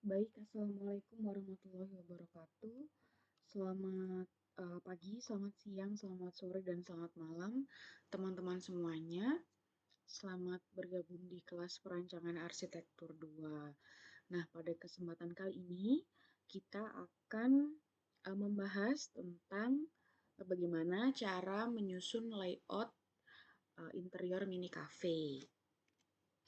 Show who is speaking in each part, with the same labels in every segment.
Speaker 1: Baik, Assalamualaikum warahmatullahi wabarakatuh. Selamat pagi, selamat siang, selamat sore, dan selamat malam, teman-teman semuanya. Selamat bergabung di kelas perancangan arsitektur 2. Nah, pada kesempatan kali ini kita akan membahas tentang bagaimana cara menyusun layout interior mini cafe.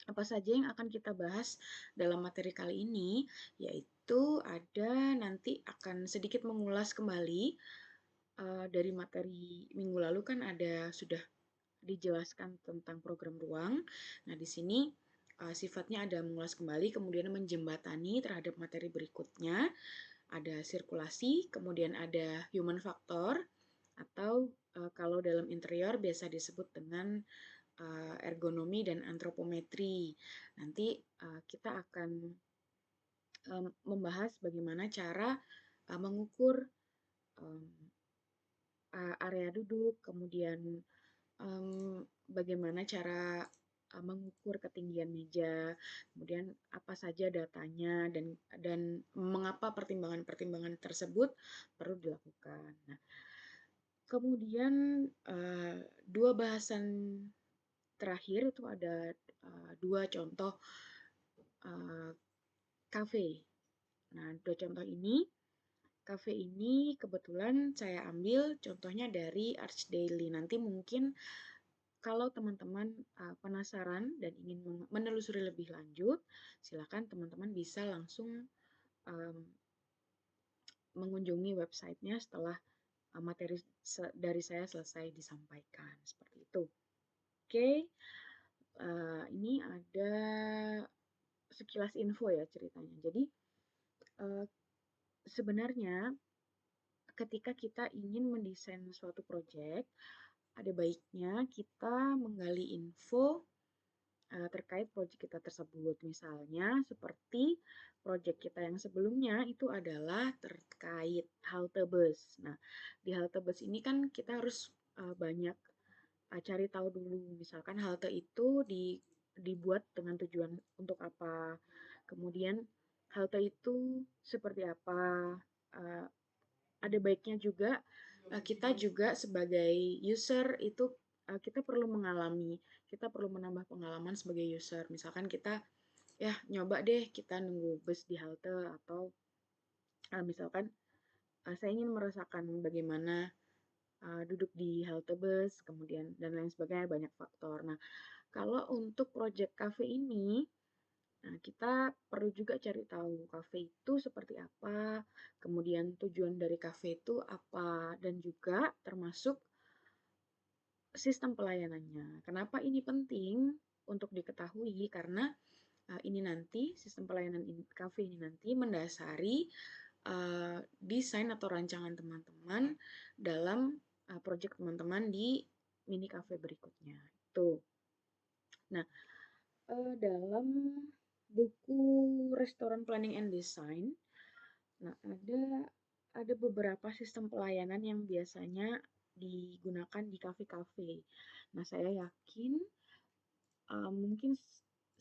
Speaker 1: Apa saja yang akan kita bahas dalam materi kali ini, yaitu ada nanti akan sedikit mengulas kembali dari materi minggu lalu kan ada sudah dijelaskan tentang program ruang. Nah, di sini sifatnya ada mengulas kembali, kemudian menjembatani terhadap materi berikutnya, ada sirkulasi, kemudian ada human factor, atau kalau dalam interior biasa disebut dengan ergonomi dan antropometri. Nanti kita akan membahas bagaimana cara mengukur area duduk, kemudian bagaimana cara mengukur ketinggian meja, kemudian apa saja datanya dan mengapa pertimbangan-pertimbangan tersebut perlu dilakukan. Nah, kemudian dua bahasan terakhir itu ada dua contoh kafe. Nah, dua contoh ini, kafe ini kebetulan saya ambil contohnya dari Arch Daily. Nanti mungkin kalau teman-teman penasaran dan ingin menelusuri lebih lanjut, silakan teman-teman bisa langsung um, mengunjungi websitenya setelah materi dari saya selesai disampaikan. Seperti itu. Oke, ini ada sekilas info ya ceritanya. Jadi sebenarnya ketika kita ingin mendesain suatu proyek, ada baiknya kita menggali info terkait proyek kita tersebut. Misalnya seperti proyek kita yang sebelumnya itu adalah terkait halte bus. Nah, di halte bus ini kan kita harus banyak cari tahu dulu. Misalkan halte itu dibuat dengan tujuan untuk apa. Kemudian halte itu seperti apa. Uh, ada baiknya juga kita juga sebagai user itu kita perlu menambah pengalaman sebagai user. Misalkan kita ya nyoba deh kita nunggu bus di halte atau misalkan saya ingin merasakan bagaimana duduk di halte bus, kemudian dan lain sebagainya banyak faktor. Nah, kalau untuk project cafe ini nah, kita perlu juga cari tahu kafe itu seperti apa, kemudian tujuan dari kafe itu apa, dan juga termasuk sistem pelayanannya. Kenapa ini penting untuk diketahui? Karena ini nanti sistem pelayanan kafe ini nanti mendasari desain atau rancangan teman-teman dalam proyek teman-teman di mini cafe berikutnya. Itu. Nah, dalam buku Restoran Planning and Design, nah ada beberapa sistem pelayanan yang biasanya digunakan di kafe-kafe. Nah, saya yakin mungkin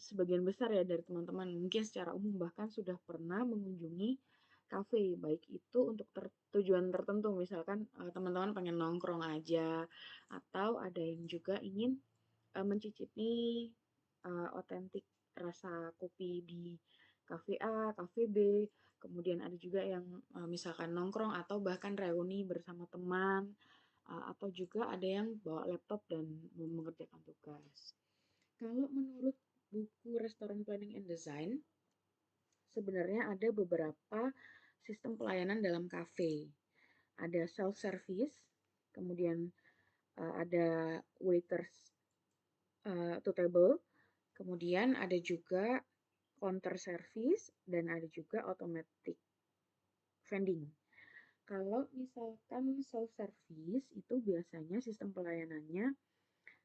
Speaker 1: sebagian besar ya dari teman-teman mungkin secara umum bahkan sudah pernah mengunjungi kafe, baik itu untuk tujuan tertentu, misalkan teman-teman pengen nongkrong aja, atau ada yang juga ingin mencicipi otentik rasa kopi di kafe A, kafe B, kemudian ada juga yang misalkan nongkrong atau bahkan reuni bersama teman, atau juga ada yang bawa laptop dan mengerjakan tugas. Kalau menurut buku Restoran Planning and Design, sebenarnya ada beberapa sistem pelayanan dalam kafe. Ada self-service, kemudian ada waiters to table, kemudian ada juga counter service, dan ada juga automatic vending. Kalau misalkan self-service, itu biasanya sistem pelayanannya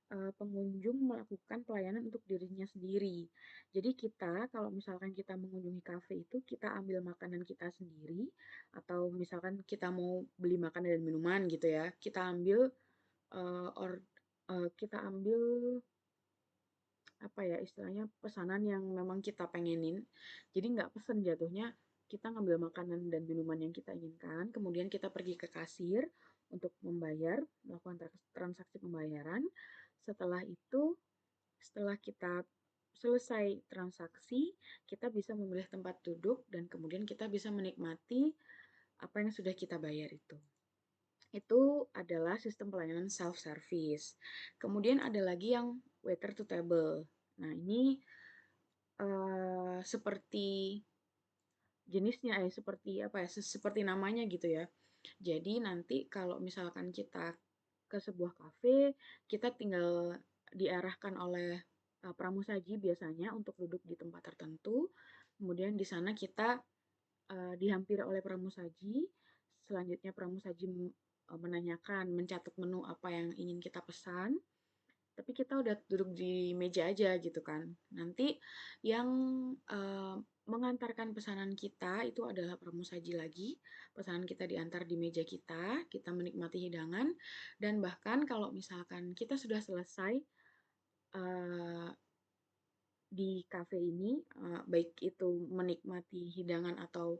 Speaker 1: pengunjung melakukan pelayanan untuk dirinya sendiri. Jadi kita kalau misalkan kita mengunjungi kafe itu kita ambil makanan kita sendiri atau misalkan kita mau beli makanan dan minuman gitu ya, kita ambil apa ya istilahnya pesanan yang memang kita pengenin. Jadi nggak pesen jatuhnya, kita ngambil makanan dan minuman yang kita inginkan, kemudian kita pergi ke kasir untuk membayar, melakukan transaksi pembayaran. Setelah itu, setelah kita selesai transaksi, kita bisa memilih tempat duduk dan kemudian kita bisa menikmati apa yang sudah kita bayar itu. Itu adalah sistem pelayanan self-service. Kemudian ada lagi yang waiter to table. Nah, ini seperti jenisnya seperti apa ya? Seperti namanya gitu ya. Jadi nanti kalau misalkan kita ke sebuah kafe, kita tinggal diarahkan oleh pramusaji biasanya untuk duduk di tempat tertentu. Kemudian di sana kita dihampiri oleh pramusaji. Selanjutnya pramusaji menanyakan, mencatat menu apa yang ingin kita pesan. Tapi kita udah duduk di meja aja gitu kan. Nanti yang eh, mengantarkan pesanan kita itu adalah pramusaji lagi. Pesanan kita diantar di meja kita menikmati hidangan, dan bahkan kalau misalkan kita sudah selesai eh, di kafe ini, baik itu menikmati hidangan atau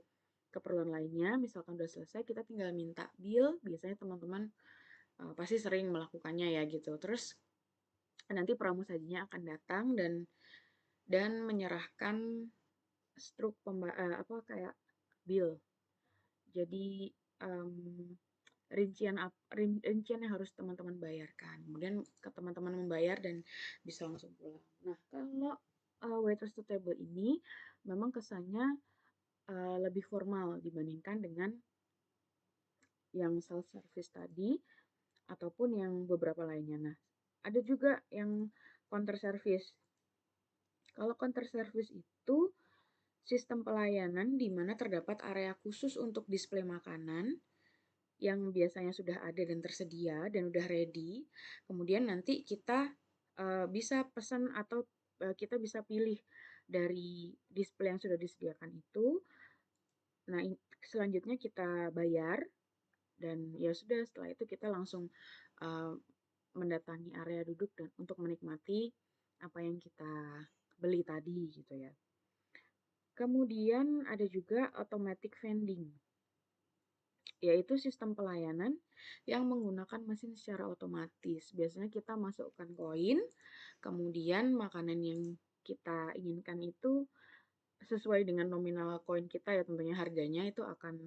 Speaker 1: keperluan lainnya, misalkan udah selesai, kita tinggal minta bill. Biasanya teman-teman pasti sering melakukannya ya gitu. Terus nanti pramusajinya akan datang dan menyerahkan apa kayak bill. Jadi rincian yang harus teman-teman bayarkan. Kemudian ke teman-teman membayar dan bisa langsung pulang. Nah, kalau waiters to table ini memang kesannya lebih formal dibandingkan dengan yang self service tadi ataupun yang beberapa lainnya. Nah, ada juga yang counter service. Kalau counter service itu sistem pelayanan di mana terdapat area khusus untuk display makanan yang biasanya sudah ada dan tersedia dan udah ready. Kemudian nanti kita bisa pesan atau kita bisa pilih dari display yang sudah disediakan itu. Nah, selanjutnya kita bayar dan ya sudah, setelah itu kita langsung uh, mendatangi area duduk dan untuk menikmati apa yang kita beli tadi gitu ya. Kemudian ada juga automatic vending, yaitu sistem pelayanan yang menggunakan mesin secara otomatis. Biasanya kita masukkan koin, kemudian makanan yang kita inginkan itu sesuai dengan nominal koin kita ya, tentunya harganya itu akan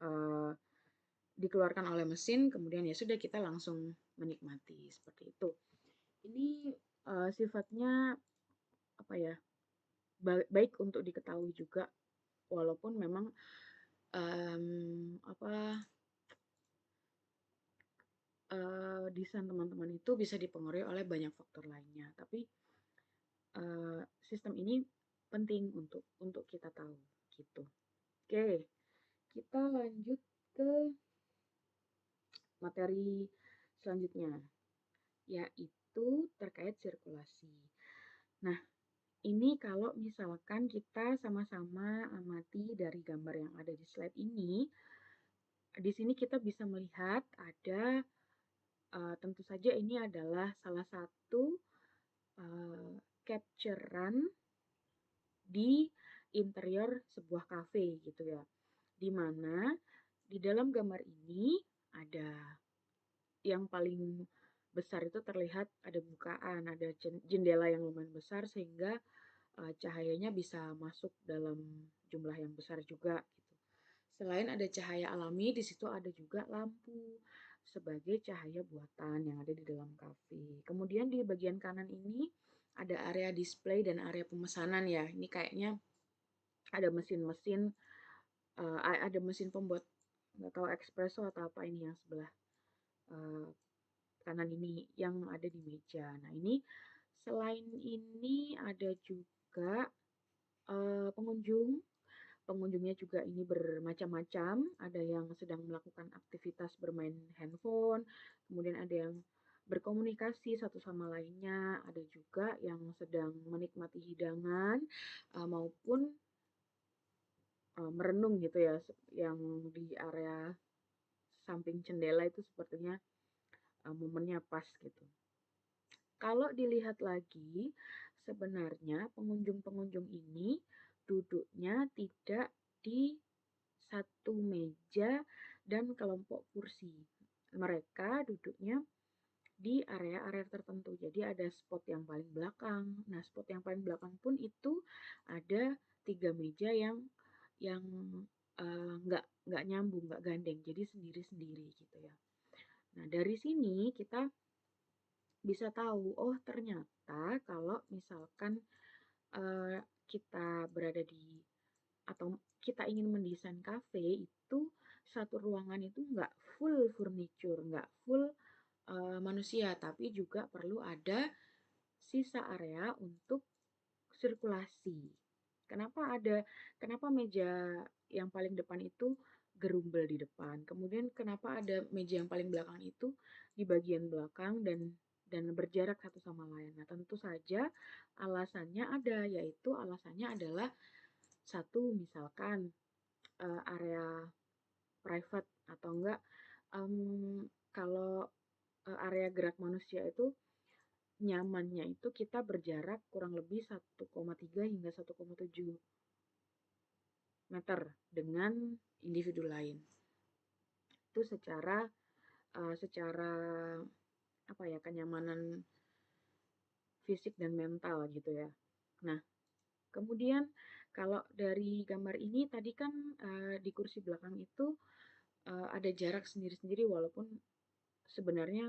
Speaker 1: uh, dikeluarkan oleh mesin, kemudian ya sudah kita langsung menikmati seperti itu. Ini sifatnya apa ya, baik untuk diketahui juga, walaupun memang apa desain teman-teman itu bisa dipengaruhi oleh banyak faktor lainnya. Tapi sistem ini penting untuk kita tahu gitu. Oke, kita lanjut ke materi selanjutnya, yaitu terkait sirkulasi. Nah, ini kalau misalkan kita sama-sama amati dari gambar yang ada di slide ini, di sini kita bisa melihat ada tentu saja ini adalah salah satu capturean di interior sebuah cafe gitu ya. Di mana di dalam gambar ini ada yang paling besar itu terlihat ada bukaan, ada jendela yang lumayan besar sehingga cahayanya bisa masuk dalam jumlah yang besar juga gitu. Selain ada cahaya alami, di situ ada juga lampu sebagai cahaya buatan yang ada di dalam kafe. Kemudian di bagian kanan ini ada area display dan area pemesanan ya. Ini kayaknya ada mesin-mesin, ada mesin pembuat nggak tahu espresso atau apa ini yang sebelah uh, kanan ini yang ada di meja. Nah ini selain ini ada juga pengunjung. Pengunjungnya juga ini bermacam-macam, ada yang sedang melakukan aktivitas bermain handphone, kemudian ada yang berkomunikasi satu sama lainnya, ada juga yang sedang menikmati hidangan maupun merenung gitu ya, yang di area samping jendela itu sepertinya momennya pas gitu. Kalau dilihat lagi, sebenarnya pengunjung-pengunjung ini duduknya tidak di satu meja dan kelompok kursi. Mereka duduknya di area-area tertentu. Jadi ada spot yang paling belakang. Nah, spot yang paling belakang pun itu ada 3 meja yang nggak nyambung, nggak gandeng. Jadi sendiri-sendiri gitu ya. Nah, dari sini kita bisa tahu, oh ternyata kalau misalkan eh, kita berada di atau kita ingin mendesain cafe itu satu ruangan itu nggak full furniture, nggak full manusia, tapi juga perlu ada sisa area untuk sirkulasi. Kenapa meja yang paling depan itu gerumbel di depan? Kemudian kenapa ada meja yang paling belakang itu di bagian belakang dan berjarak satu sama lain. Nah, tentu saja alasannya ada, yaitu alasannya adalah satu misalkan area private atau enggak kalau area gerak manusia itu nyamannya itu kita berjarak kurang lebih 1,3 hingga 1,7 meter dengan individu lain. Itu secara apa ya, kenyamanan fisik dan mental gitu ya. Nah, kemudian kalau dari gambar ini tadi kan di kursi belakang itu ada jarak sendiri-sendiri walaupun sebenarnya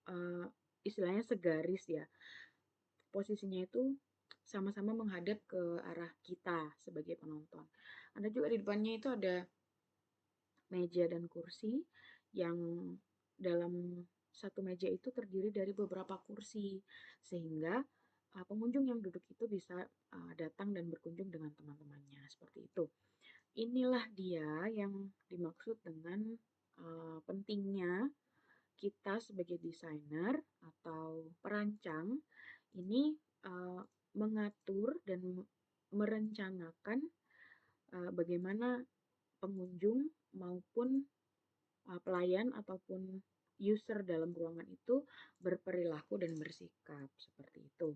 Speaker 1: uh, istilahnya segaris ya. Posisinya itu sama-sama menghadap ke arah kita sebagai penonton. Ada juga di depannya itu ada meja dan kursi yang dalam satu meja itu terdiri dari beberapa kursi sehingga pengunjung yang duduk itu bisa datang dan berkunjung dengan teman-temannya seperti itu. Inilah dia yang dimaksud dengan pentingnya kita sebagai desainer atau perancang ini mengatur dan merencanakan bagaimana pengunjung maupun pelayan ataupun user dalam ruangan itu berperilaku dan bersikap seperti itu.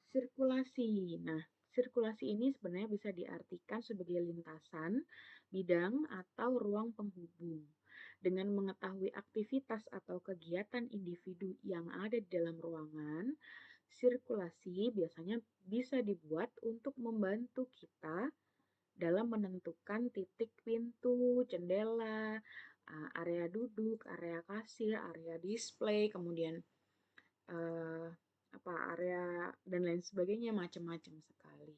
Speaker 1: Sirkulasi. Nah, sirkulasi ini sebenarnya bisa diartikan sebagai lintasan, bidang, atau ruang penghubung. Dengan mengetahui aktivitas atau kegiatan individu yang ada di dalam ruangan, sirkulasi biasanya bisa dibuat untuk membantu kita dalam menentukan titik pintu, jendela, area duduk, area kasir, area display, kemudian eh, area dan lain sebagainya, macam-macam sekali.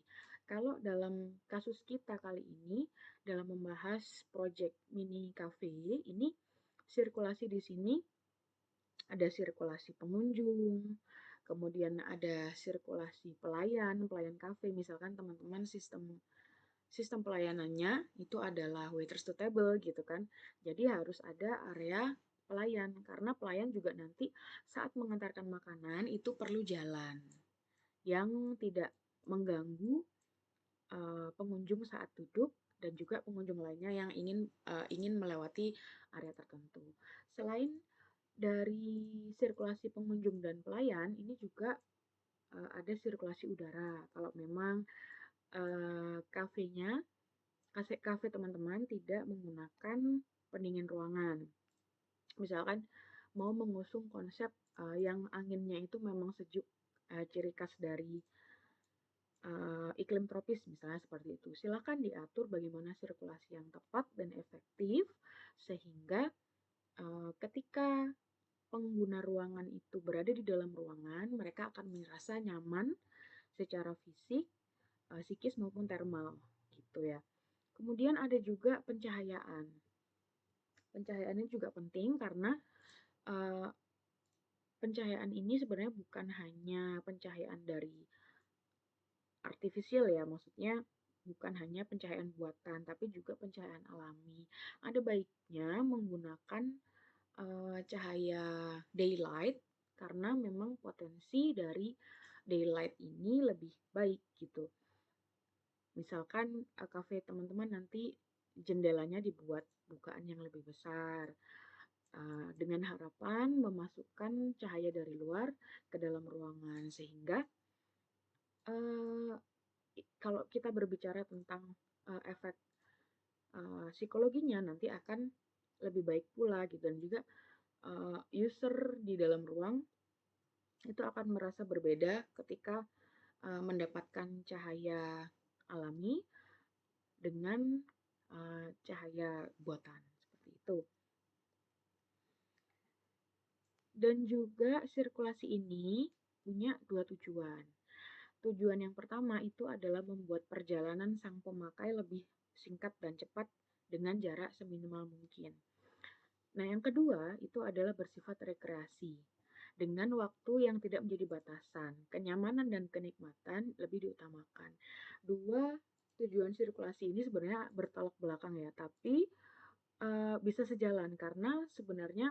Speaker 1: Kalau dalam kasus kita kali ini dalam membahas project mini cafe ini, sirkulasi di sini ada sirkulasi pengunjung, kemudian ada sirkulasi pelayan kafe. Misalkan teman-teman sistem pelayanannya itu adalah waiters to table gitu kan. Jadi harus ada area pelayan karena pelayan juga nanti saat mengantarkan makanan itu perlu jalan yang tidak mengganggu pengunjung saat duduk dan juga pengunjung lainnya yang ingin melewati area tertentu. Selain dari sirkulasi pengunjung dan pelayan, ini juga ada sirkulasi udara. Kalau memang kafenya kafe teman-teman tidak menggunakan pendingin ruangan. Misalkan mau mengusung konsep yang anginnya itu memang sejuk, ciri khas dari iklim tropis misalnya seperti itu. Silakan diatur bagaimana sirkulasi yang tepat dan efektif sehingga ketika pengguna ruangan itu berada di dalam ruangan, mereka akan merasa nyaman secara fisik, psikis maupun termal gitu ya. Kemudian ada juga pencahayaan. Pencahayaan ini juga penting karena uh, pencahayaan ini sebenarnya bukan hanya pencahayaan dari artifisial ya, maksudnya bukan hanya pencahayaan buatan, tapi juga pencahayaan alami. Ada baiknya menggunakan cahaya daylight karena memang potensi dari daylight ini lebih baik gitu. Misalkan kafe teman-teman nanti jendelanya dibuat bukaan yang lebih besar, dengan harapan memasukkan cahaya dari luar ke dalam ruangan sehingga uh, kalau kita berbicara tentang efek psikologinya nanti akan lebih baik pula gitu dan juga user di dalam ruang itu akan merasa berbeda ketika mendapatkan cahaya alami dengan cahaya buatan seperti itu. Dan juga sirkulasi ini punya dua tujuan. Tujuan yang pertama itu adalah membuat perjalanan sang pemakai lebih singkat dan cepat dengan jarak seminimal mungkin. Nah, yang kedua itu adalah bersifat rekreasi dengan waktu yang tidak menjadi batasan. Kenyamanan dan kenikmatan lebih diutamakan. Dua tujuan sirkulasi ini sebenarnya bertolak belakang ya, tapi bisa sejalan karena sebenarnya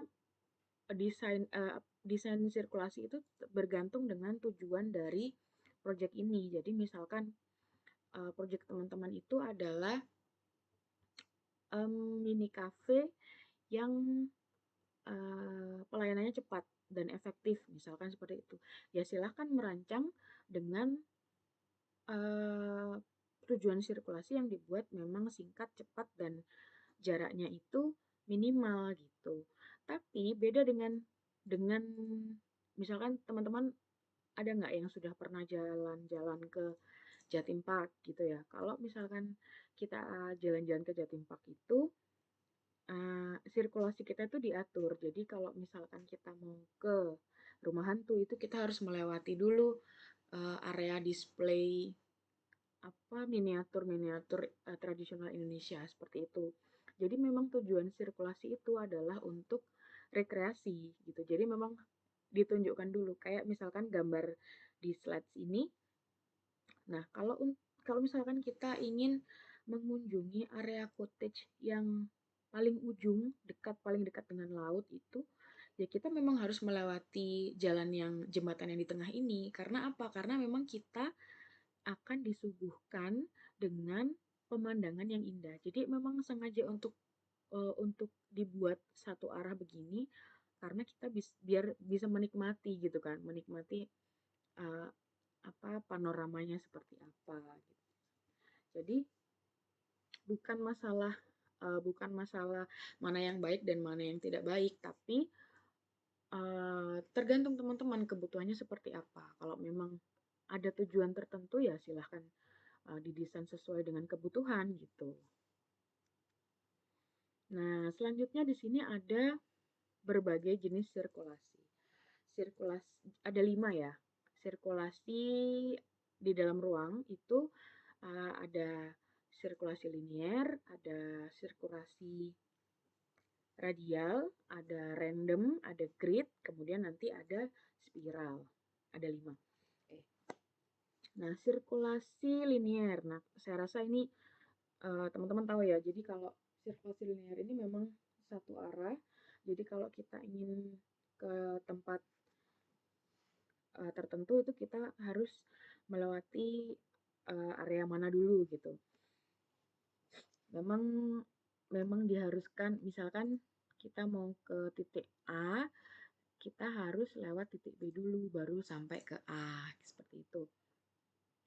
Speaker 1: desain sirkulasi itu bergantung dengan tujuan dari project ini. Jadi misalkan project teman-teman itu adalah mini cafe yang pelayanannya cepat dan efektif, misalkan seperti itu. Ya silahkan merancang dengan tujuan sirkulasi yang dibuat memang singkat, cepat, dan jaraknya itu minimal gitu. Tapi beda dengan misalkan teman-teman ada nggak yang sudah pernah jalan-jalan ke Jatim Park gitu ya. Kalau misalkan kita jalan-jalan ke Jatim Park itu sirkulasi kita itu diatur. Jadi kalau misalkan kita mau ke rumah hantu itu kita harus melewati dulu area display apa miniatur-miniatur tradisional Indonesia seperti itu. Jadi memang tujuan sirkulasi itu adalah untuk rekreasi gitu. Jadi memang ditunjukkan dulu kayak misalkan gambar di slides ini. Nah, kalau misalkan kita ingin mengunjungi area cottage yang paling dekat dengan laut itu, ya kita memang harus melewati jalan yang jembatan yang di tengah ini. Karena apa? Karena memang kita akan disuguhkan dengan pemandangan yang indah. Jadi memang sengaja untuk dibuat satu arah begini karena kita biar bisa menikmati gitu kan, menikmati uh, apa panoramanya seperti apa gitu. Jadi bukan masalah mana yang baik dan mana yang tidak baik, tapi tergantung teman-teman kebutuhannya seperti apa. Kalau memang ada tujuan tertentu ya silahkan didesain sesuai dengan kebutuhan gitu. Nah, selanjutnya di sini ada berbagai jenis sirkulasi. Sirkulasi ada 5 ya. Sirkulasi di dalam ruang itu ada sirkulasi linier, ada sirkulasi radial, ada random, ada grid, kemudian nanti ada spiral. Ada 5. Nah, sirkulasi linier. Nah, saya rasa ini teman-teman tahu ya. Jadi kalau sirkulasi linier ini memang satu arah. Jadi kalau kita ingin ke tempat tertentu itu kita harus melewati area mana dulu gitu. Memang memang diharuskan misalkan kita mau ke titik A, kita harus lewat titik B dulu baru sampai ke A seperti itu.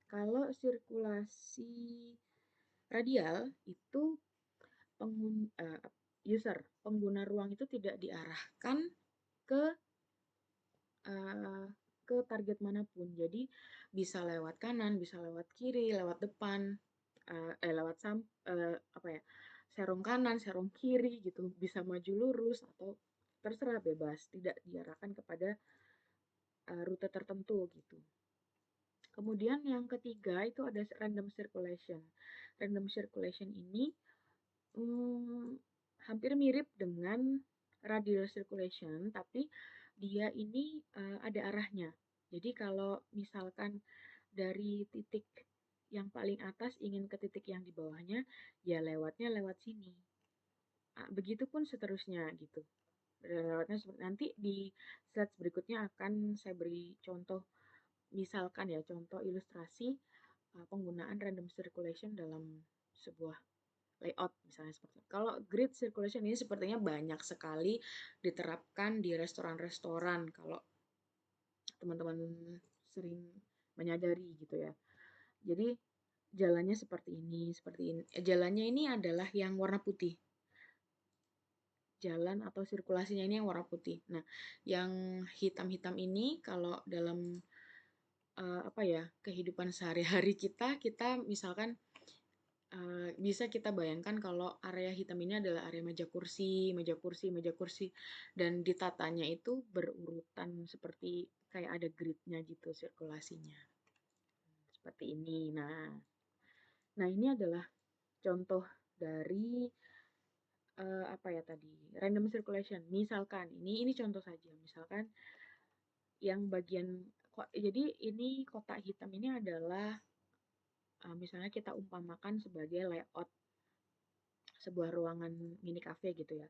Speaker 1: Kalau sirkulasi radial itu pengguna ruang itu tidak diarahkan ke uh, ke target manapun. Jadi bisa lewat kanan, bisa lewat kiri, lewat depan, lewat apa ya, serong kanan, serong kiri gitu. Bisa maju lurus atau terserah bebas, tidak diarahkan kepada rute tertentu gitu. Kemudian yang ketiga itu ada random circulation. Random circulation ini hampir mirip dengan radial circulation, tapi dia ini ada arahnya. Jadi kalau misalkan dari titik yang paling atas ingin ke titik yang di bawahnya, ya lewatnya lewat sini. Begitupun seterusnya gitu. Lewatnya nanti di slide berikutnya akan saya beri contoh, misalkan ya contoh ilustrasi penggunaan random circulation dalam sebuah layout misalnya seperti itu. Kalau grid circulation ini sepertinya banyak sekali diterapkan di restoran-restoran kalau teman-teman sering menyadari gitu ya. Jadi jalannya seperti ini, seperti ini. Jalannya ini adalah yang warna putih. Jalan atau sirkulasinya ini yang warna putih. Nah, yang hitam-hitam ini kalau dalam apa ya, kehidupan sehari-hari kita misalkan bisa kita bayangkan kalau area hitam ini adalah area meja kursi, meja kursi, meja kursi, dan ditatanya itu berurutan seperti kayak ada gridnya gitu sirkulasinya. Seperti ini. Nah ini adalah contoh dari apa ya tadi random circulation. Misalkan ini contoh saja. Misalkan yang bagian jadi ini kotak hitam ini adalah misalnya kita umpamakan sebagai layout sebuah ruangan mini cafe gitu ya.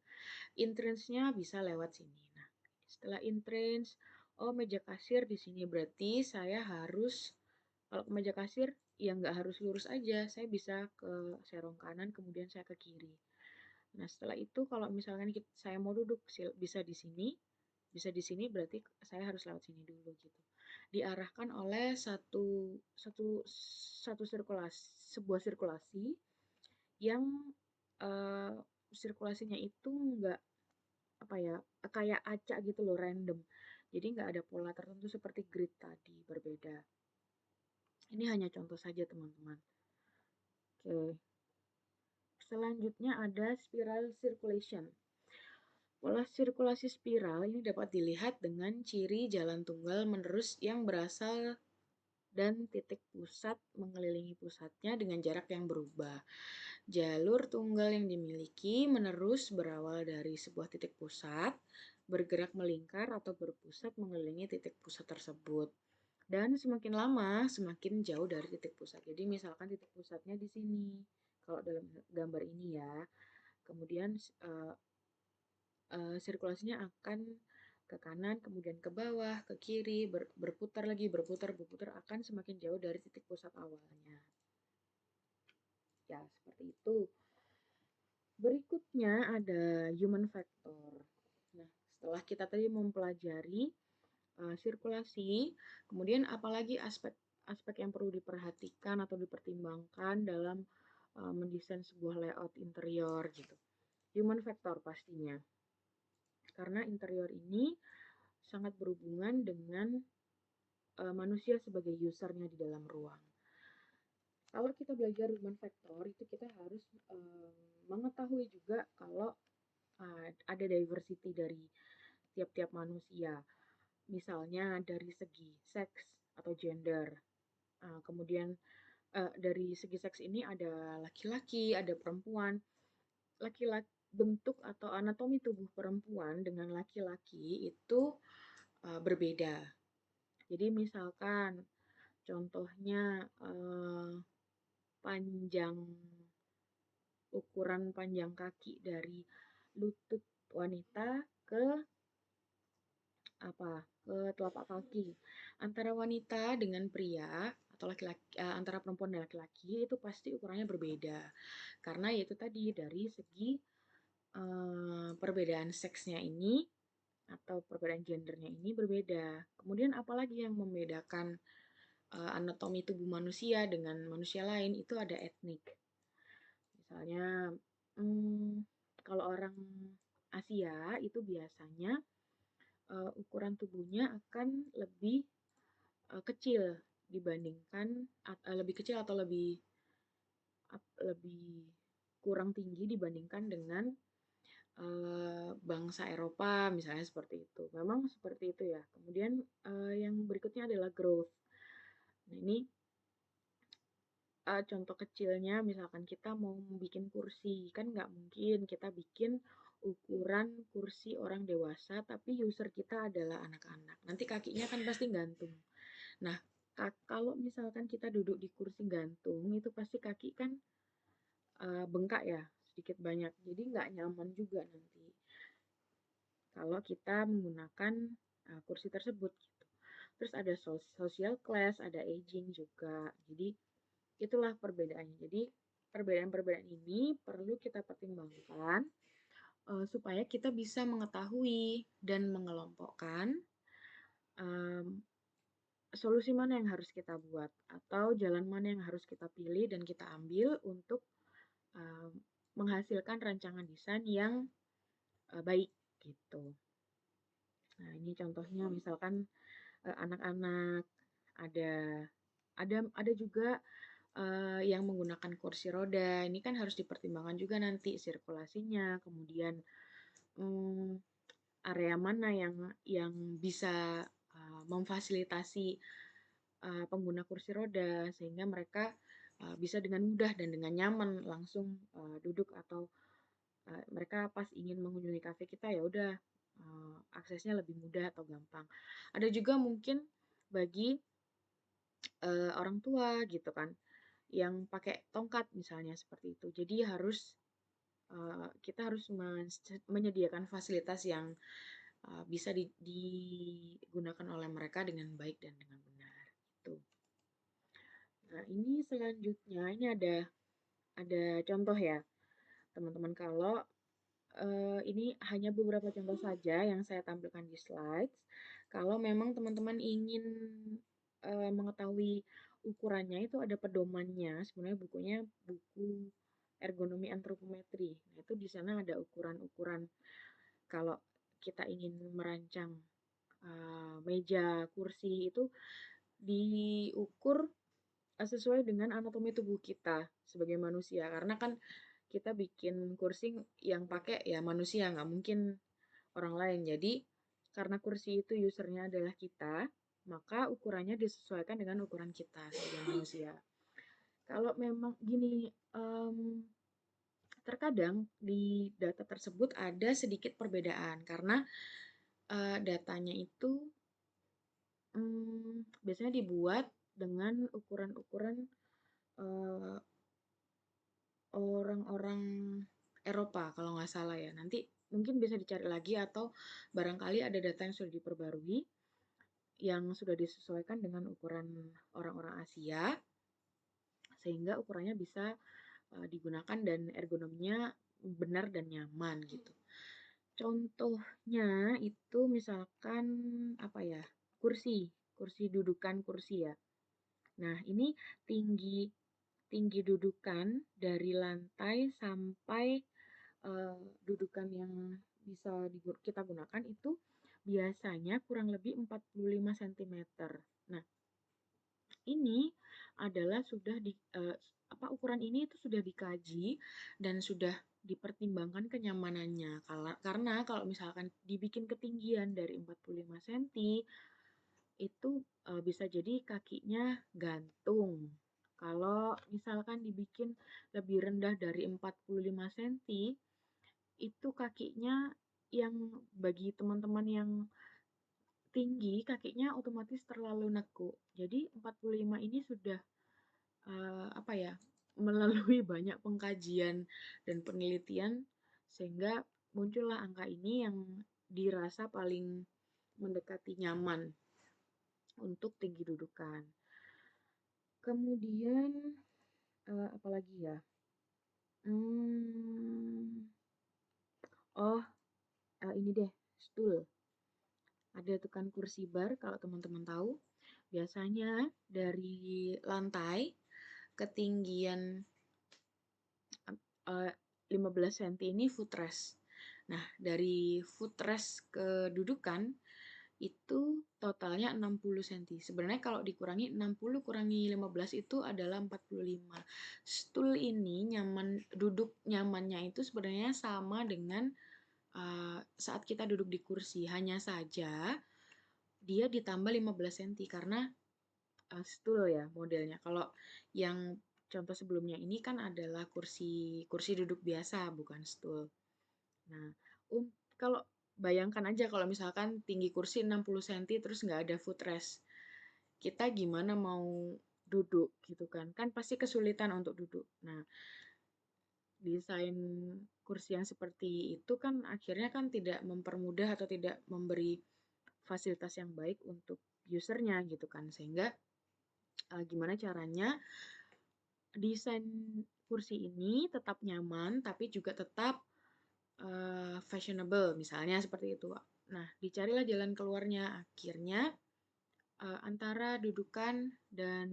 Speaker 1: Entrance-nya bisa lewat sini. Nah, setelah entrance, oh meja kasir di sini berarti saya harus kalau ke meja kasir ya nggak harus lurus aja, saya bisa ke serong kanan kemudian saya ke kiri. Nah, setelah itu kalau misalkan saya mau duduk bisa di sini berarti saya harus lewat sini dulu gitu. Diarahkan oleh satu satu satu sirkulasi, sebuah sirkulasi yang eh, sirkulasinya itu nggak apa ya kayak acak gitu loh random. Jadi nggak ada pola tertentu seperti grid tadi berbeda. Ini hanya contoh saja teman-teman. Oke. Selanjutnya ada spiral circulation. Pola sirkulasi spiral ini dapat dilihat dengan ciri jalan tunggal menerus yang berasal dan titik pusat mengelilingi pusatnya dengan jarak yang berubah. Jalur tunggal yang dimiliki menerus berawal dari sebuah titik pusat, bergerak melingkar atau berpusat mengelilingi titik pusat tersebut. Dan semakin lama, semakin jauh dari titik pusat. Jadi misalkan titik pusatnya di sini, kalau dalam gambar ini ya. Kemudian sirkulasinya akan ke kanan, kemudian ke bawah, ke kiri, berputar lagi, berputar akan semakin jauh dari titik pusat awalnya. Ya, seperti itu. Berikutnya ada human factor. Nah, setelah kita tadi mempelajari sirkulasi, kemudian apalagi aspek yang perlu diperhatikan atau dipertimbangkan dalam mendesain sebuah layout interior gitu. Human factor pastinya. Karena interior ini sangat berhubungan dengan manusia sebagai usernya di dalam ruang. Kalau kita belajar human factor itu kita harus mengetahui juga kalau ada diversity dari tiap-tiap manusia. Misalnya dari segi seks atau gender. Kemudian dari segi seks ini ada laki-laki, ada perempuan. Laki-laki bentuk atau anatomi tubuh perempuan dengan laki-laki itu berbeda. Jadi misalkan contohnya panjang ukuran panjang kaki dari lutut wanita ke ke telapak kaki. Antara wanita dengan pria atau laki-laki antara perempuan dan laki-laki itu pasti ukurannya berbeda. Karena yaitu tadi dari segi perbedaan seksnya ini atau perbedaan gendernya ini berbeda. Kemudian apalagi yang membedakan anatomi tubuh manusia dengan manusia lain itu ada etnik. Misalnya, kalau orang Asia itu biasanya ukuran tubuhnya akan lebih kecil dibandingkan lebih kecil atau lebih kurang tinggi dibandingkan dengan bangsa Eropa misalnya seperti itu. Memang seperti itu ya. Kemudian yang berikutnya adalah growth. Nah ini contoh kecilnya misalkan kita mau bikin kursi, kan nggak mungkin kita bikin ukuran kursi orang dewasa tapi user kita adalah anak-anak. Nanti kakinya kan pasti gantung. Nah, kalau misalkan kita duduk di kursi gantung itu pasti kaki kan bengkak ya sedikit banyak. Jadi nggak nyaman juga nanti kalau kita menggunakan kursi tersebut gitu. Terus ada social class, ada aging juga. Jadi itulah perbedaannya. Jadi perbedaan-perbedaan ini perlu kita pertimbangkan supaya kita bisa mengetahui dan mengelompokkan em, solusi mana yang harus kita buat atau jalan mana yang harus kita pilih dan kita ambil untuk em, menghasilkan rancangan desain yang baik gitu. Nah, ini contohnya misalkan anak-anak ada ada juga yang menggunakan kursi roda. Ini kan harus dipertimbangkan juga nanti sirkulasinya, kemudian hmm, area mana yang bisa memfasilitasi pengguna kursi roda sehingga mereka bisa dengan mudah dan dengan nyaman langsung duduk atau mereka pas ingin mengunjungi kafe kita ya udah aksesnya lebih mudah atau gampang. Ada juga mungkin bagi orang tua gitu kan yang pakai tongkat misalnya seperti itu. Jadi kita harus menyediakan fasilitas yang bisa digunakan oleh mereka dengan baik dan dengan benar. Gitu. Nah, ini selanjutnya ini ada contoh ya, teman-teman. Kalau ini hanya beberapa contoh saja yang saya tampilkan di slides. Kalau memang teman-teman ingin mengetahui ukurannya itu ada pedomannya. Sebenarnya bukunya buku ergonomi antropometri. Nah, itu di sana ada ukuran-ukuran kalau kita ingin merancang meja, kursi itu diukur sesuai dengan anatomi tubuh kita sebagai manusia. Karena kan kita bikin kursi yang pakai ya manusia, nggak mungkin orang lain. Jadi karena kursi itu usernya adalah kita, maka ukurannya disesuaikan dengan ukuran kita sebagai manusia. Kalau memang gini, terkadang di data tersebut ada sedikit perbedaan karena datanya itu biasanya dibuat dengan ukuran-ukuran eh, orang-orang Eropa kalau nggak salah ya. Nanti mungkin bisa dicari lagi atau barangkali ada data yang sudah diperbarui yang sudah disesuaikan dengan ukuran orang-orang Asia sehingga ukurannya bisa digunakan dan ergonominya benar dan nyaman gitu. Contohnya itu misalkan apa ya? Kursi dudukan kursi ya. Nah, ini tinggi tinggi dudukan dari lantai sampai dudukan yang bisa kita gunakan itu biasanya kurang lebih 45 cm. Nah, ini adalah sudah ukuran ini itu sudah dikaji dan sudah dipertimbangkan kenyamanannya. Karena kalau misalkan dibikin ketinggian dari 45 cm itu bisa jadi kakinya gantung. Kalau misalkan dibikin lebih rendah dari 45 cm, itu kakinya yang bagi teman-teman yang tinggi, kakinya otomatis terlalu nekuk. Jadi 45 ini sudah apa ya, melalui banyak pengkajian dan penelitian sehingga muncullah angka ini yang dirasa paling mendekati nyaman untuk tinggi dudukan. Kemudian apalagi ya? Hmm, oh, ini deh, stool. Ada tuh kan kursi bar kalau teman-teman tahu. Biasanya dari lantai ketinggian 15 cm ini footrest. Nah, dari footrest ke dudukan itu totalnya 60 cm. Sebenarnya kalau dikurangi 60 kurangi 15 itu adalah 45. Stool ini duduk nyamannya itu sebenarnya sama dengan saat kita duduk di kursi. Hanya saja dia ditambah 15 cm karena stool ya modelnya. Kalau yang contoh sebelumnya ini kan adalah kursi kursi duduk biasa, bukan stool. Nah, kalau bayangkan aja kalau misalkan tinggi kursi 60 cm terus nggak ada footrest. Kita gimana mau duduk gitu kan? Kan pasti kesulitan untuk duduk. Nah, desain kursi yang seperti itu kan akhirnya kan tidak mempermudah atau tidak memberi fasilitas yang baik untuk usernya gitu kan. Sehingga gimana caranya desain kursi ini tetap nyaman, tapi juga tetap fashionable, misalnya seperti itu. Nah, dicarilah jalan keluarnya. Akhirnya antara dudukan dan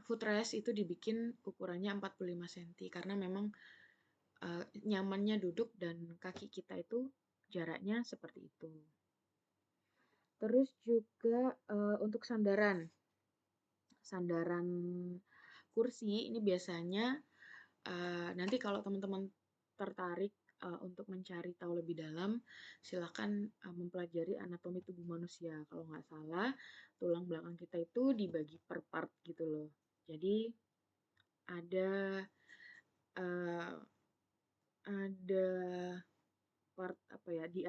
Speaker 1: footrest itu dibikin ukurannya 45 cm karena memang nyamannya duduk dan kaki kita itu jaraknya seperti itu. Terus juga untuk sandaran kursi ini biasanya nanti kalau teman-teman tertarik untuk mencari tahu lebih dalam, silakan mempelajari anatomi tubuh manusia. Kalau nggak salah, tulang belakang kita itu dibagi per part gitu loh. Jadi ada uh, ada part di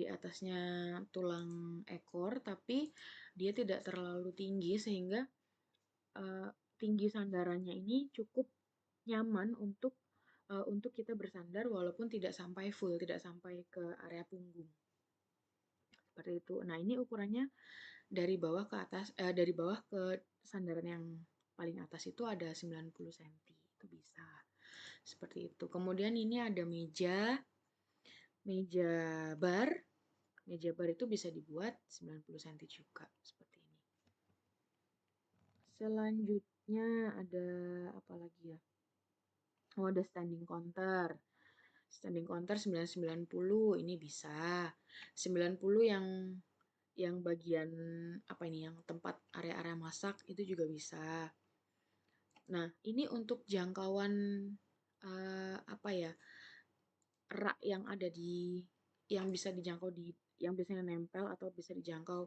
Speaker 1: atasnya tulang ekor, tapi dia tidak terlalu tinggi sehingga uh, tinggi sandarannya ini cukup nyaman untuk kita bersandar walaupun tidak sampai full, tidak sampai ke area punggung. Seperti itu. Nah, ini ukurannya dari bawah ke atas, dari bawah ke sandaran yang paling atas itu ada 90 cm. Itu bisa. Seperti itu. Kemudian ini ada meja bar. Meja bar itu bisa dibuat 90 cm juga. Seperti ini. Selanjutnya ada apa lagi ya? Oh, ada standing counter. Standing counter 990 ini bisa. 90 yang bagian apa ini yang tempat area-area masak itu juga bisa. Nah, ini untuk jangkauan apa ya? Rak yang ada yang bisa dijangkau yang biasanya nempel atau bisa dijangkau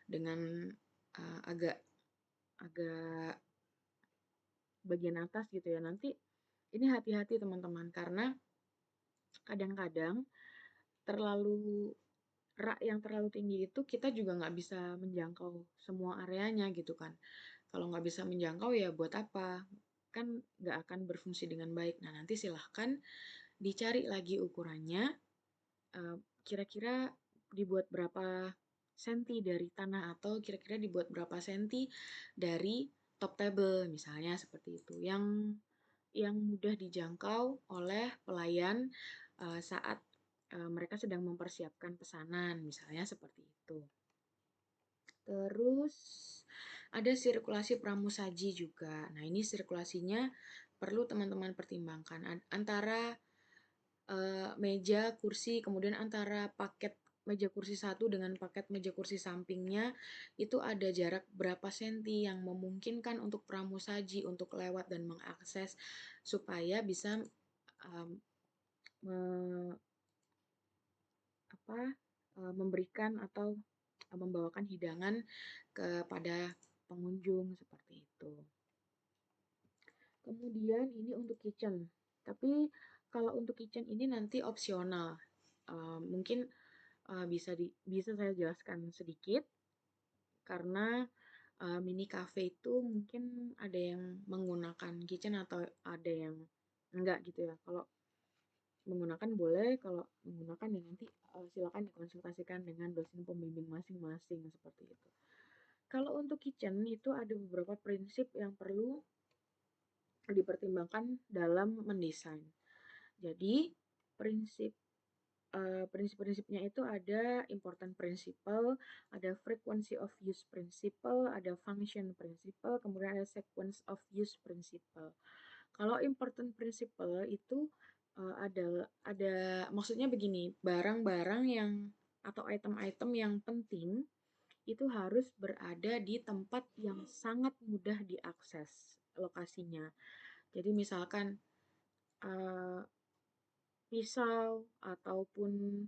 Speaker 1: dengan agak agak bagian atas gitu ya. Nanti ini hati-hati teman-teman karena kadang-kadang terlalu rak yang terlalu tinggi itu kita juga nggak bisa menjangkau semua areanya gitu kan. Kalau nggak bisa menjangkau ya buat apa? Kan nggak akan berfungsi dengan baik. Nah, nanti silahkan dicari lagi ukurannya, kira-kira dibuat berapa senti dari tanah atau kira-kira dibuat berapa senti dari top table misalnya seperti itu. Yang mudah dijangkau oleh pelayan saat mereka sedang mempersiapkan pesanan, misalnya seperti itu. Terus ada sirkulasi pramusaji juga. Nah, ini sirkulasinya perlu teman-teman pertimbangkan antara meja, kursi, kemudian antara paket meja kursi satu dengan paket meja kursi sampingnya itu ada jarak berapa senti yang memungkinkan untuk pramusaji untuk lewat dan mengakses supaya bisa um, me, memberikan atau membawakan hidangan kepada pengunjung seperti itu. Kemudian ini untuk kitchen. Tapi kalau untuk kitchen ini nanti opsional. Mungkin bisa saya jelaskan sedikit karena mini cafe itu mungkin ada yang menggunakan kitchen atau ada yang enggak gitu ya. Kalau menggunakan boleh, kalau menggunakan ya nanti silakan dikonsultasikan dengan dosen pembimbing masing-masing seperti itu. Kalau untuk kitchen itu ada beberapa prinsip yang perlu dipertimbangkan dalam mendesain. Jadi prinsip-prinsipnya itu ada important principle, ada frequency of use principle, ada function principle, kemudian ada sequence of use principle. Kalau important principle itu ada maksudnya begini, barang-barang yang atau item-item yang penting itu harus berada di tempat yang sangat mudah diakses lokasinya. Jadi misalkan uh, pisau ataupun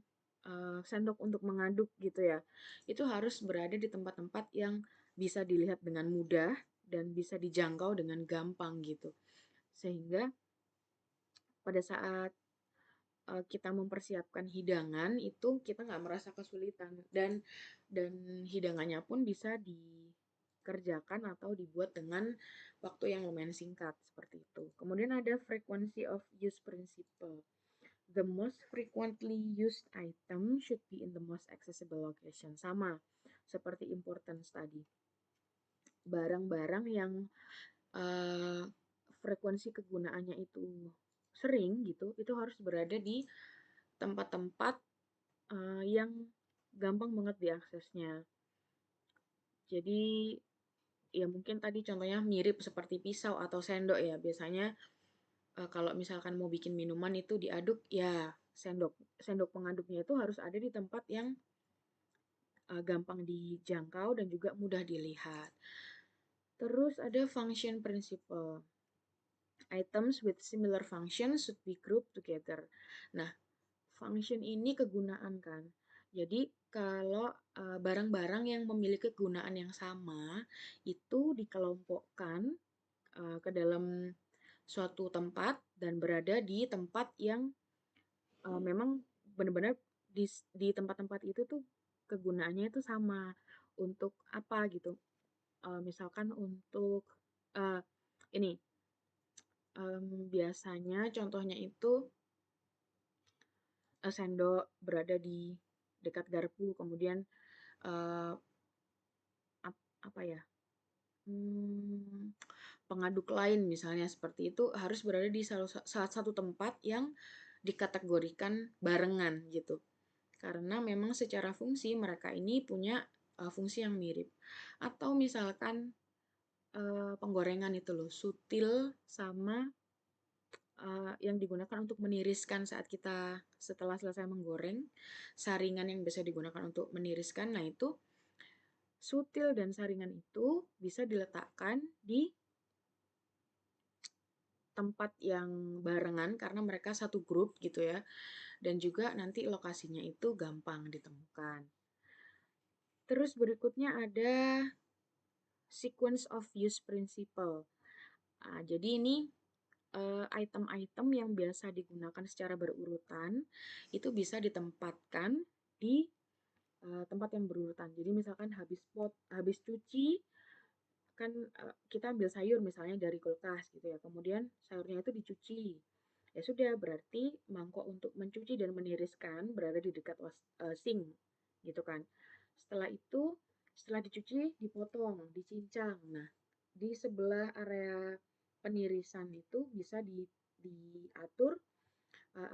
Speaker 1: sendok untuk mengaduk gitu ya, itu harus berada di tempat-tempat yang bisa dilihat dengan mudah dan bisa dijangkau dengan gampang gitu. Sehingga pada saat kita mempersiapkan hidangan itu kita nggak merasa kesulitan dan hidangannya pun bisa dikerjakan atau dibuat dengan waktu yang lumayan singkat seperti itu. Kemudian ada frequency of use principle. The most frequently used item should be in the most accessible location. Sama seperti importance tadi. barang-barang yang uh, frekuensi kegunaannya itu sering gitu, itu harus berada di tempat-tempat yang gampang banget diaksesnya. Jadi ya mungkin tadi contohnya mirip seperti pisau atau sendok ya. Biasanya kalau misalkan mau bikin minuman itu diaduk ya sendok sendok pengaduknya itu harus ada di tempat yang gampang dijangkau dan juga mudah dilihat. Terus ada function principle. Items with similar function should be grouped together. Nah, function ini kegunaan kan. Jadi kalau barang-barang yang memiliki kegunaan yang sama itu dikelompokkan ke dalam suatu tempat dan berada di tempat yang memang benar-benar di tempat-tempat itu tuh kegunaannya itu sama untuk apa gitu. Misalkan untuk uh, ini biasanya contohnya itu sendok berada di dekat garpu, kemudian uh, apa ya? Hmm, pengaduk lain misalnya seperti itu harus berada di salah satu tempat yang dikategorikan barengan gitu. Karena memang secara fungsi mereka ini punya fungsi yang mirip. Atau misalkan penggorengan itu loh, sutil sama yang digunakan untuk meniriskan saat kita setelah selesai menggoreng, saringan yang bisa digunakan untuk meniriskan. Nah, itu sutil dan saringan itu bisa diletakkan di tempat yang barengan karena mereka satu grup gitu ya. Dan juga nanti lokasinya itu gampang ditemukan. Terus berikutnya ada sequence of use principle. Jadi ini item-item yang biasa digunakan secara berurutan itu bisa ditempatkan di tempat yang berurutan. Jadi misalkan habis cuci kan kita ambil sayur misalnya dari kulkas gitu ya. Kemudian sayurnya itu dicuci. Ya sudah, berarti mangkok untuk mencuci dan meniriskan berada di dekat sink gitu kan. Setelah itu, setelah dicuci, dipotong, dicincang. Nah, di sebelah area penirisan itu bisa diatur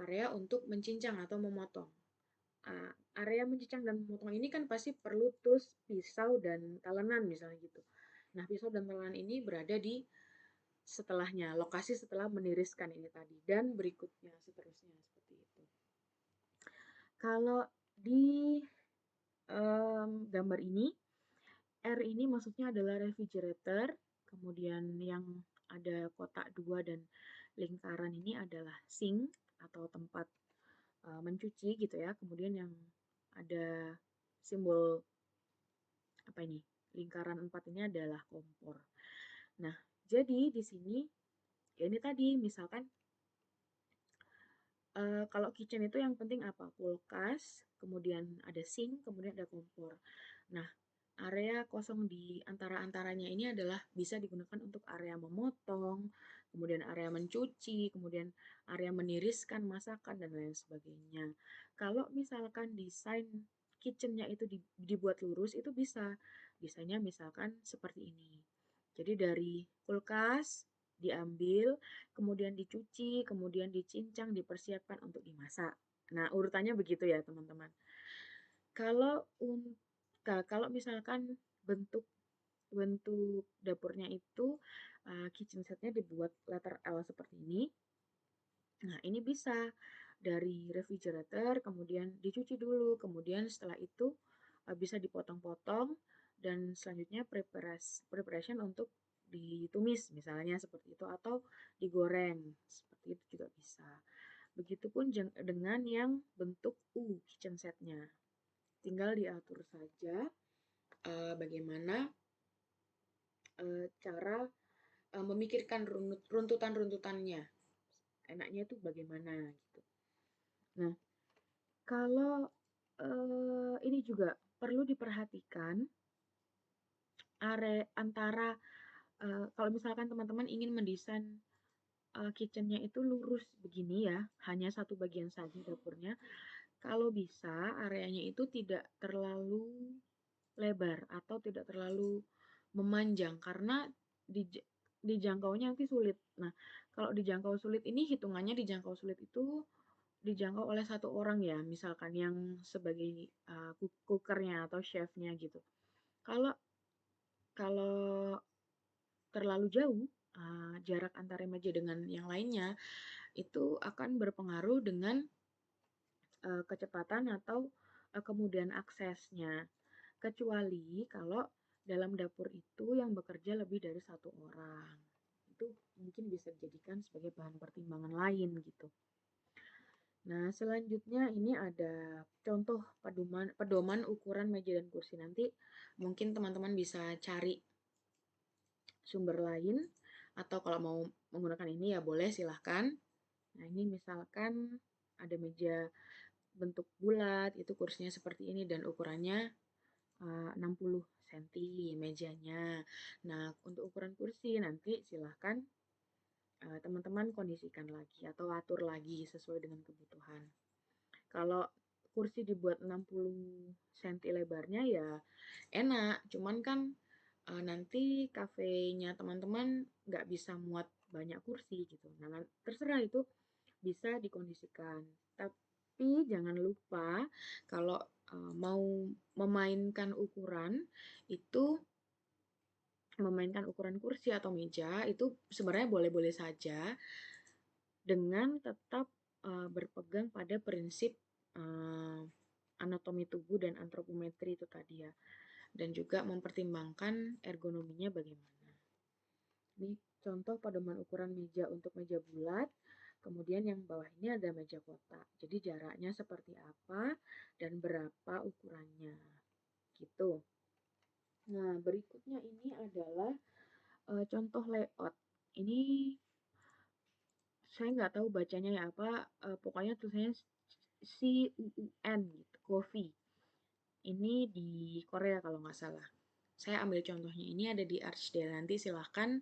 Speaker 1: area untuk mencincang atau memotong. Area mencincang dan memotong ini kan pasti perlu tools pisau dan talenan misalnya gitu. Nah, pisau dan talenan ini berada di setelahnya, lokasi setelah meniriskan ini tadi, dan berikutnya seterusnya seperti itu. Kalau di gambar ini, R ini maksudnya adalah refrigerator, kemudian yang ada kotak dua dan lingkaran ini adalah sink atau tempat mencuci gitu ya. Kemudian yang ada simbol apa ini? Lingkaran 4 ini adalah kompor. Nah, jadi di sini ya ini tadi misalkan kalau kitchen itu yang penting apa? Kulkas, kemudian ada sink, kemudian ada kompor. Nah, area kosong di antara-antaranya ini adalah bisa digunakan untuk area memotong, kemudian area mencuci, kemudian area meniriskan masakan, dan lain sebagainya. Kalau misalkan desain kitchennya itu dibuat lurus, itu bisa. Bisanya misalkan seperti ini. Jadi dari kulkas diambil, kemudian dicuci, kemudian dicincang, dipersiapkan untuk dimasak. Nah, urutannya begitu ya, teman-teman. Kalau kalau misalkan bentuk bentuk dapurnya itu kitchen setnya dibuat letter L seperti ini. Nah, ini bisa dari refrigerator, kemudian dicuci dulu, kemudian setelah itu bisa dipotong-potong, dan selanjutnya preparation untuk ditumis misalnya seperti itu, atau digoreng seperti itu juga bisa. Begitupun dengan yang bentuk U kitchen setnya. Tinggal diatur saja bagaimana cara memikirkan runtutan-runtutannya. Enaknya itu bagaimana gitu. Nah, kalau ini juga perlu diperhatikan area antara kalau misalkan teman-teman ingin mendesain kitchennya itu lurus begini ya, hanya satu bagian saja dapurnya. Kalau bisa areanya itu tidak terlalu lebar atau tidak terlalu memanjang karena dijangkaunya nanti sulit. Nah, kalau dijangkau sulit ini hitungannya dijangkau sulit itu dijangkau oleh satu orang ya, misalkan yang sebagai cookernya atau chefnya gitu. Kalau kalau terlalu jauh jarak antara meja dengan yang lainnya itu akan berpengaruh dengan kecepatan atau kemudahan aksesnya. Kecuali kalau dalam dapur itu yang bekerja lebih dari satu orang. Itu mungkin bisa dijadikan sebagai bahan pertimbangan lain gitu. Nah, selanjutnya ini ada contoh pedoman ukuran meja dan kursi. Nanti mungkin teman-teman bisa cari sumber lain atau kalau mau menggunakan ini ya boleh silahkan. Nah, ini misalkan ada meja bentuk bulat, itu kursinya seperti ini dan ukurannya 60 cm mejanya. Nah, untuk ukuran kursi nanti silahkan teman-teman kondisikan lagi atau atur lagi sesuai dengan kebutuhan. Kalau kursi dibuat 60 cm lebarnya ya enak, cuman kan nanti kafenya teman-teman nggak bisa muat banyak kursi gitu. Nah, terserah itu bisa dikondisikan. Tapi jangan lupa kalau mau memainkan ukuran itu memainkan ukuran kursi atau meja itu sebenarnya boleh-boleh saja dengan tetap berpegang pada prinsip uh, anatomi tubuh dan antropometri itu tadi ya, dan juga mempertimbangkan ergonominya bagaimana. Ini contoh pedoman ukuran meja untuk meja bulat, kemudian yang bawah ini ada meja kotak. Jadi jaraknya seperti apa dan berapa ukurannya, gitu. Nah, berikutnya ini adalah contoh layout. Ini saya nggak tahu bacanya ya apa, pokoknya tulisannya CUUN gitu, coffee. Ini di Korea kalau nggak salah. Saya ambil contohnya ini ada di Archdale. Nanti silahkan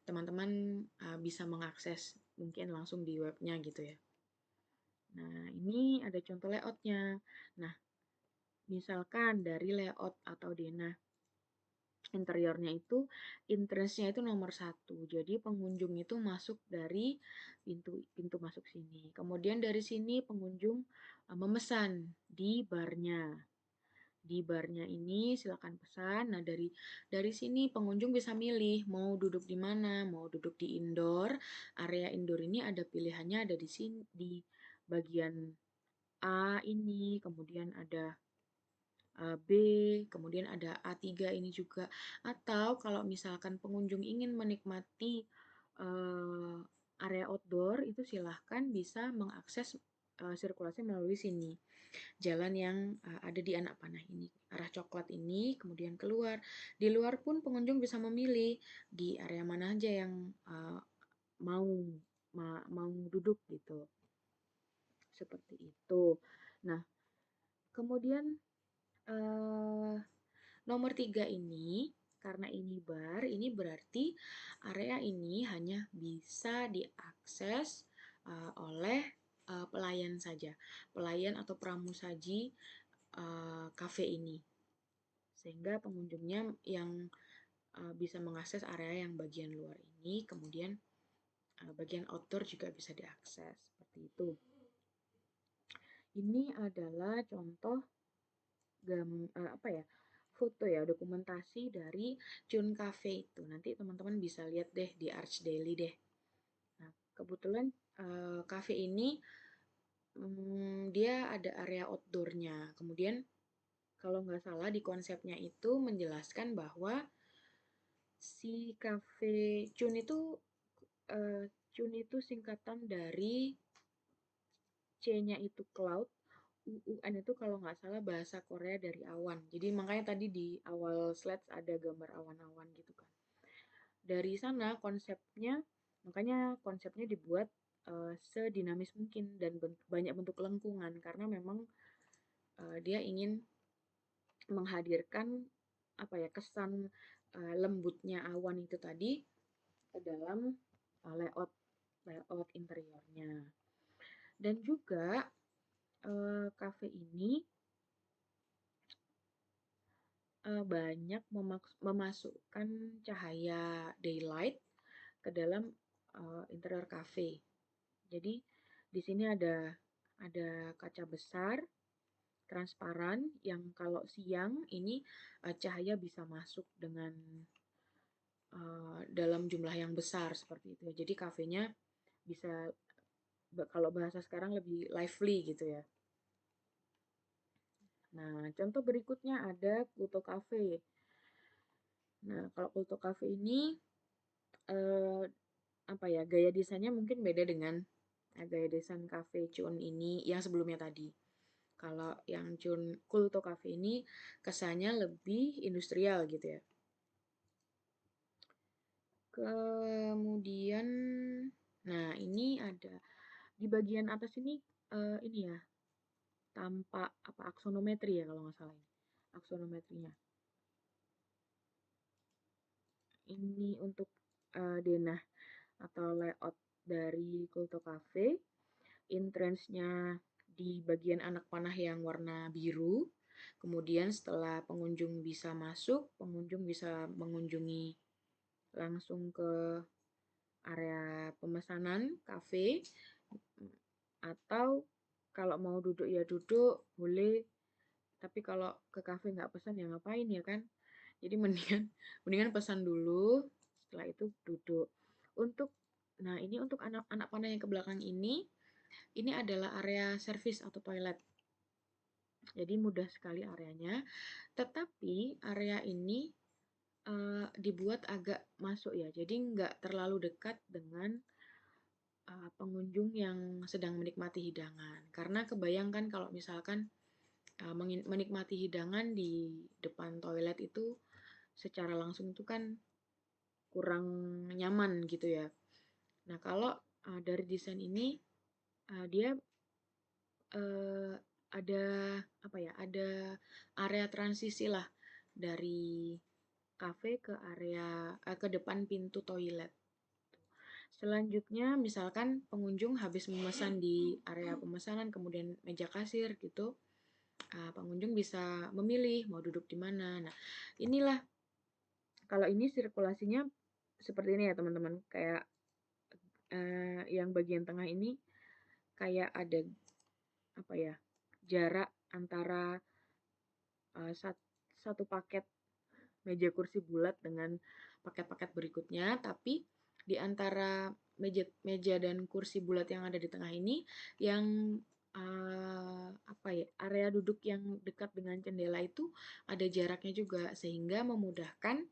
Speaker 1: teman-teman bisa mengakses mungkin langsung di webnya gitu ya. Nah, ini ada contoh layoutnya. Nah, misalkan dari layout atau denah interiornya itu entrance-nya itu nomor 1. Jadi pengunjung itu masuk dari pintu masuk sini. Kemudian dari sini pengunjung memesan di barnya. Di barnya ini silakan pesan. Nah, dari sini pengunjung bisa milih mau duduk di mana, mau duduk di indoor. Area indoor ini ada pilihannya ada di sini di bagian A ini, kemudian ada B, kemudian ada A3 ini juga. Atau kalau misalkan pengunjung ingin menikmati area outdoor, itu silahkan bisa mengakses sirkulasi melalui sini. Jalan yang ada di anak panah ini, arah coklat ini, kemudian keluar. Di luar pun pengunjung bisa memilih di area mana aja yang mau mau duduk gitu. Seperti itu. Nah, kemudian nomor 3 ini, karena ini bar, ini berarti area ini hanya bisa diakses oleh pelayan saja. Pelayan atau pramusaji kafe ini. Sehingga pengunjungnya yang bisa mengakses area yang bagian luar ini, kemudian bagian outdoor juga bisa diakses. Seperti itu. Ini adalah contoh apa ya, foto ya, dokumentasi dari Chun Cafe itu. Nanti teman-teman bisa lihat deh di Arch Daily deh. Nah, kebetulan cafe ini dia ada area outdoornya. Kemudian kalau nggak salah di konsepnya itu menjelaskan bahwa si cafe Chun itu singkatan dari C-nya itu cloud, UUN itu kalau nggak salah bahasa Korea dari awan. Jadi makanya tadi di awal slides ada gambar awan-awan gitu kan. Dari sana makanya konsepnya dibuat sedinamis mungkin dan banyak bentuk lengkungan karena memang dia ingin menghadirkan apa ya kesan lembutnya awan itu tadi ke dalam layout layout interiornya. Dan juga cafe ini banyak memasukkan cahaya daylight ke dalam interior cafe. Jadi di sini ada kaca besar transparan yang kalau siang ini cahaya bisa masuk dengan dalam jumlah yang besar seperti itu. Jadi kafenya bisa kalau bahasa sekarang lebih lively gitu ya. Nah, contoh berikutnya ada Pluto Cafe. Nah, kalau Pluto Cafe ini eh, apa ya, gaya desainnya mungkin beda dengan gaya desain Cafe Chun ini yang sebelumnya tadi. Kalau yang Chun Kulto Cafe ini kesannya lebih industrial gitu ya. Kemudian, nah ini ada di bagian atas ini ya, tampak apa aksonometri ya kalau nggak salah ini. Aksonometrinya. Ini untuk denah atau layout dari Kulto Cafe. Entrance-nya di bagian anak panah yang warna biru. Kemudian setelah pengunjung bisa masuk, pengunjung bisa mengunjungi langsung ke area pemesanan kafe, atau kalau mau duduk ya duduk boleh, tapi kalau ke kafe nggak pesan ya ngapain ya kan, jadi mendingan mendingan pesan dulu setelah itu duduk. Untuk Nah, ini untuk anak-anak panah yang ke belakang ini adalah area service atau toilet. Jadi mudah sekali areanya, tetapi area ini dibuat agak masuk ya, jadi nggak terlalu dekat dengan pengunjung yang sedang menikmati hidangan. Karena kebayangkan kalau misalkan menikmati hidangan di depan toilet itu secara langsung itu kan kurang nyaman gitu ya. Nah, kalau dari desain ini dia uh, ada apa ya? Ada area transisi lah dari kafe ke ke depan pintu toilet. Selanjutnya, misalkan pengunjung habis memesan di area pemesanan, kemudian meja kasir gitu, pengunjung bisa memilih mau duduk di mana. Nah, inilah kalau ini sirkulasinya seperti ini ya teman-teman, kayak yang bagian tengah ini kayak ada apa ya, jarak antara uh, satu paket meja kursi bulat dengan paket-paket berikutnya, tapi di antara meja dan kursi bulat yang ada di tengah ini, yang apa ya, area duduk yang dekat dengan jendela itu ada jaraknya juga sehingga memudahkan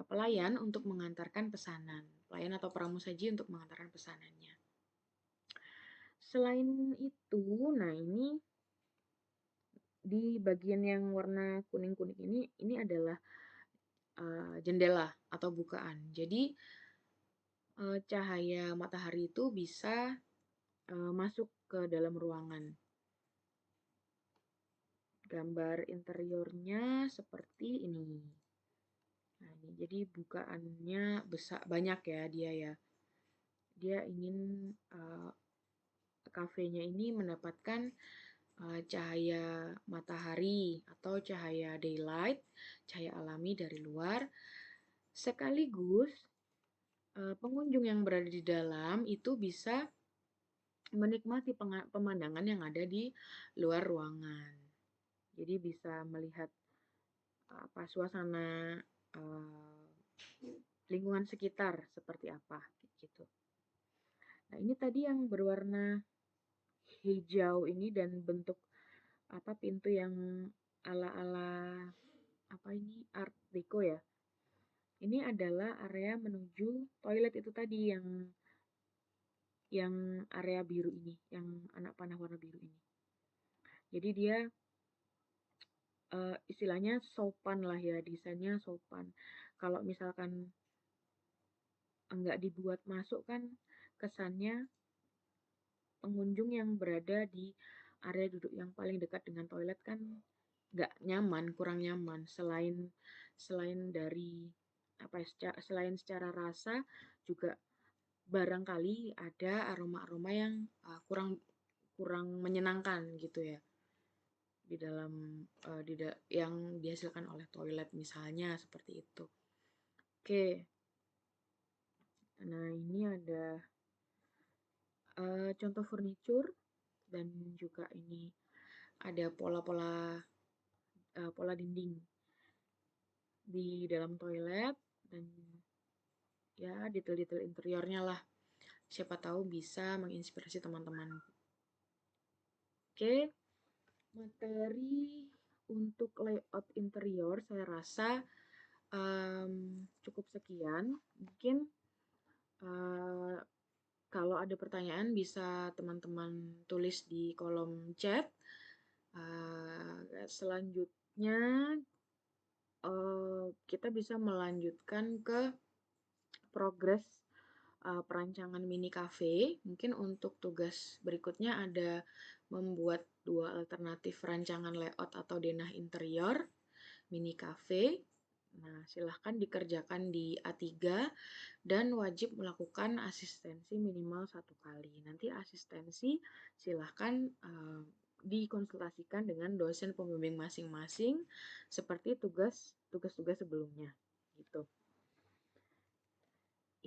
Speaker 1: pelayan untuk mengantarkan pesanan, pelayan atau pramusaji untuk mengantarkan pesanannya. Selain itu, nah ini di bagian yang warna kuning-kuning ini adalah jendela atau bukaan. Jadi cahaya matahari itu bisa masuk ke dalam ruangan. Gambar interiornya seperti ini. Nah, ini jadi bukaannya besar banyak ya dia ya. Dia ingin kafenya ini mendapatkan cahaya matahari atau cahaya daylight, cahaya alami dari luar, sekaligus pengunjung yang berada di dalam itu bisa menikmati pemandangan yang ada di luar ruangan. Jadi bisa melihat apa suasana uh, lingkungan sekitar seperti apa gitu. Nah, ini tadi yang berwarna hijau ini dan bentuk apa pintu yang ala-ala apa ini art deco ya. Ini adalah area menuju toilet itu tadi yang area biru ini, yang anak panah warna biru ini. Jadi dia istilahnya sopan lah ya, desainnya sopan. Kalau misalkan enggak dibuat masuk kan kesannya pengunjung yang berada di area duduk yang paling dekat dengan toilet kan nggak nyaman, kurang nyaman. Selain dari apa ya, selain secara rasa juga barangkali ada aroma-aroma yang kurang kurang menyenangkan gitu ya. di dalam yang dihasilkan oleh toilet misalnya seperti itu. Oke, nah ini ada contoh furniture dan juga ini ada pola dinding di dalam toilet dan ya detail-detail interiornya lah. Siapa tahu bisa menginspirasi teman-teman. Oke, materi untuk layout interior saya rasa cukup sekian. Mungkin eh, kalau ada pertanyaan bisa teman-teman tulis di kolom chat. Selanjutnya kita bisa melanjutkan ke progres perancangan mini cafe. Mungkin untuk tugas berikutnya ada membuat dua alternatif rancangan layout atau denah interior mini cafe. Nah, silahkan dikerjakan di A3 dan wajib melakukan asistensi minimal 1 kali. Nanti asistensi silahkan dikonsultasikan dengan dosen pembimbing masing-masing seperti tugas-tugas sebelumnya. Gitu.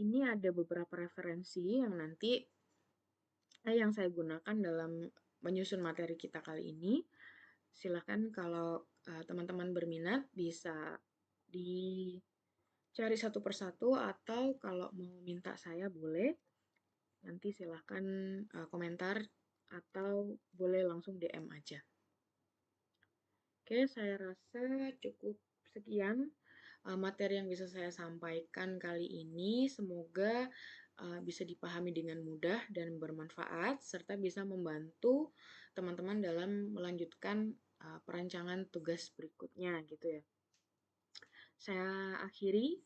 Speaker 1: Ini ada beberapa referensi yang nanti yang saya gunakan dalam menyusun materi kita kali ini. Silahkan kalau teman-teman berminat bisa dicari satu persatu atau kalau mau minta saya boleh. Nanti silahkan komentar atau boleh langsung DM aja. Oke, saya rasa cukup sekian materi yang bisa saya sampaikan kali ini. Semoga bisa dipahami dengan mudah dan bermanfaat, serta bisa membantu teman-teman dalam melanjutkan perancangan tugas berikutnya gitu ya. Saya akhiri.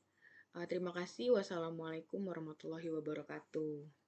Speaker 1: Terima kasih. Wassalamualaikum warahmatullahi wabarakatuh.